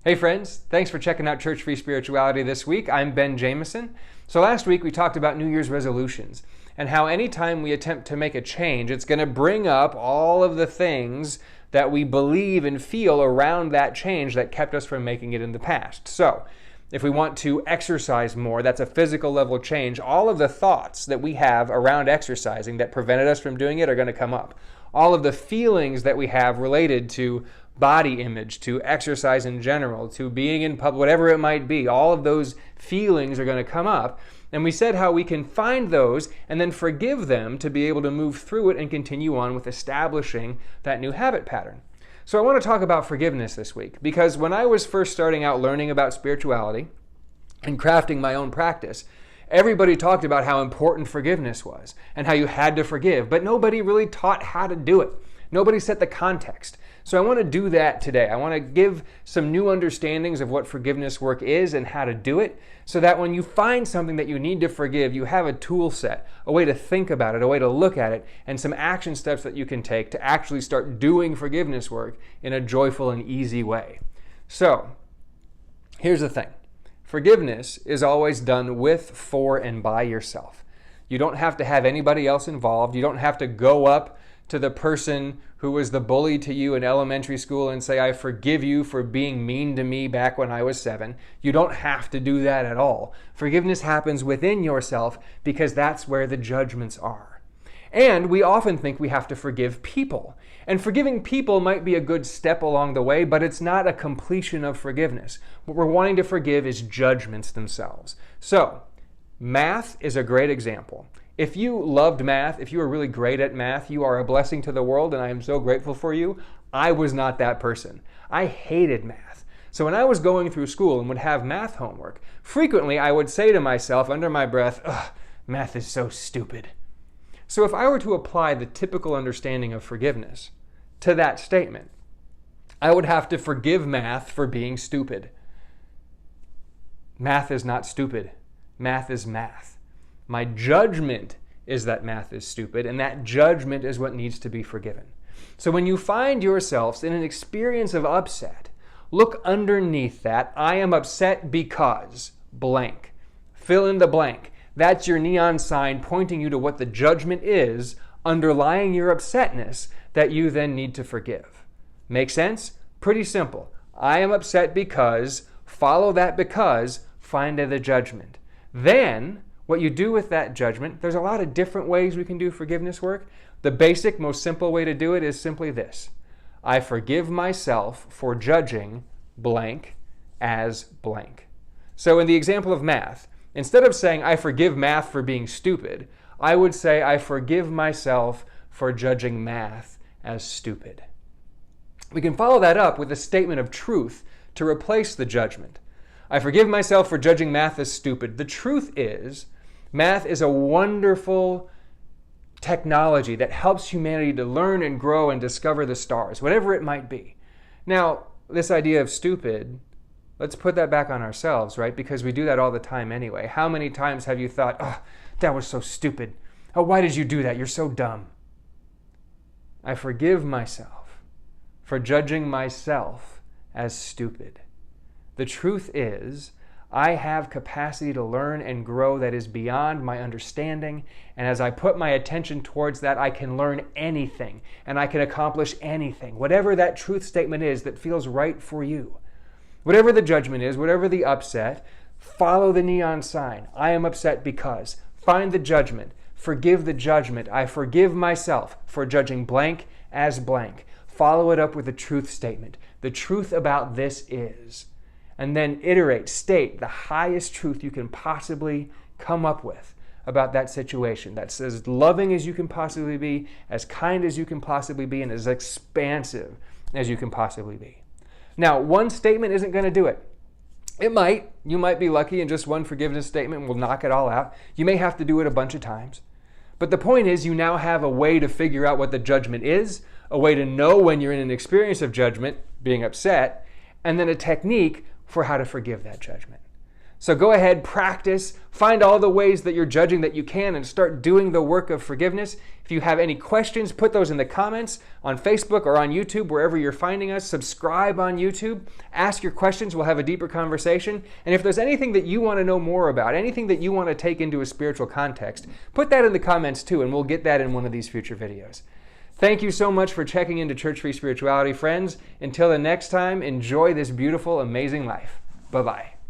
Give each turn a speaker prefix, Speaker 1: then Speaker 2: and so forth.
Speaker 1: Hey friends, thanks for checking out Church Free Spirituality this week. I'm Ben Jameson. So last week we talked about New Year's resolutions and how anytime we attempt to make a change, it's going to bring up all of the things that we believe and feel around that change that kept us from making it in the past. So if we want to exercise more, that's a physical level change, all of the thoughts that we have around exercising that prevented us from doing it are going to come up. All of the feelings that we have related to body image, to exercise in general, to being in public, whatever it might be, all of those feelings are going to come up. And we said how we can find those and then forgive them to be able to move through it and continue on with establishing that new habit pattern. So I want to talk about forgiveness this week because when I was first starting out learning about spirituality and crafting my own practice, everybody talked about how important forgiveness was and how you had to forgive, but nobody really taught how to do it. Nobody set the context. So I want to do that today. I want to give some new understandings of what forgiveness work is and how to do it so that when you find something that you need to forgive, you have a tool set, a way to think about it, a way to look at it, and some action steps that you can take to actually start doing forgiveness work in a joyful and easy way. So here's the thing. Forgiveness is always done with, for, and by yourself. You don't have to have anybody else involved. You don't have to go up to the person who was the bully to you in elementary school and say, I forgive you for being mean to me back when I was 7. You don't have to do that at all. Forgiveness happens within yourself because that's where the judgments are. And we often think we have to forgive people. And forgiving people might be a good step along the way, but it's not a completion of forgiveness. What we're wanting to forgive is judgments themselves. So, math is a great example. If you loved math, if you were really great at math, you are a blessing to the world, and I am so grateful for you. I was not that person. I hated math. So when I was going through school and would have math homework, frequently I would say to myself under my breath, ugh, math is so stupid. So if I were to apply the typical understanding of forgiveness to that statement, I would have to forgive math for being stupid. Math is not stupid. Math is math. My judgment is that math is stupid, and that judgment is what needs to be forgiven. So when you find yourselves in an experience of upset, look underneath that. I am upset because blank. Fill in the blank. That's your neon sign pointing you to what the judgment is underlying your upsetness that you then need to forgive. Make sense? Pretty simple. I am upset because, follow that because, find the judgment. Then, what you do with that judgment, there's a lot of different ways we can do forgiveness work. The basic, most simple way to do it is simply this. I forgive myself for judging blank as blank. So in the example of math, instead of saying I forgive math for being stupid, I would say I forgive myself for judging math as stupid. We can follow that up with a statement of truth to replace the judgment. I forgive myself for judging math as stupid. The truth is, math is a wonderful technology that helps humanity to learn and grow and discover the stars, whatever it might be. Now, this idea of stupid, let's put that back on ourselves, right? Because we do that all the time anyway. How many times have you thought, oh, that was so stupid. Oh, why did you do that? You're so dumb. I forgive myself for judging myself as stupid. The truth is, I have capacity to learn and grow that is beyond my understanding, and as I put my attention towards that, I can learn anything, and I can accomplish anything, whatever that truth statement is that feels right for you. Whatever the judgment is, whatever the upset, follow the neon sign. I am upset because. Find the judgment. Forgive the judgment. I forgive myself for judging blank as blank. Follow it up with a truth statement. The truth about this is. And then iterate, state the highest truth you can possibly come up with about that situation. That's as loving as you can possibly be, as kind as you can possibly be, and as expansive as you can possibly be. Now, one statement isn't going to do it. It might. You might be lucky and just one forgiveness statement will knock it all out. You may have to do it a bunch of times. But the point is, you now have a way to figure out what the judgment is, a way to know when you're in an experience of judgment, being upset, and then a technique for how to forgive that judgment. So go ahead, practice, find all the ways that you're judging that you can, and start doing the work of forgiveness. If you have any questions, put those in the comments on Facebook or on YouTube, wherever you're finding us. Subscribe on YouTube. Ask your questions. We'll have a deeper conversation. And if there's anything that you want to know more about, anything that you want to take into a spiritual context, put that in the comments too, and we'll get that in one of these future videos. Thank you so much for checking into Church Free Spirituality, friends. Until the next time, enjoy this beautiful, amazing life. Bye-bye.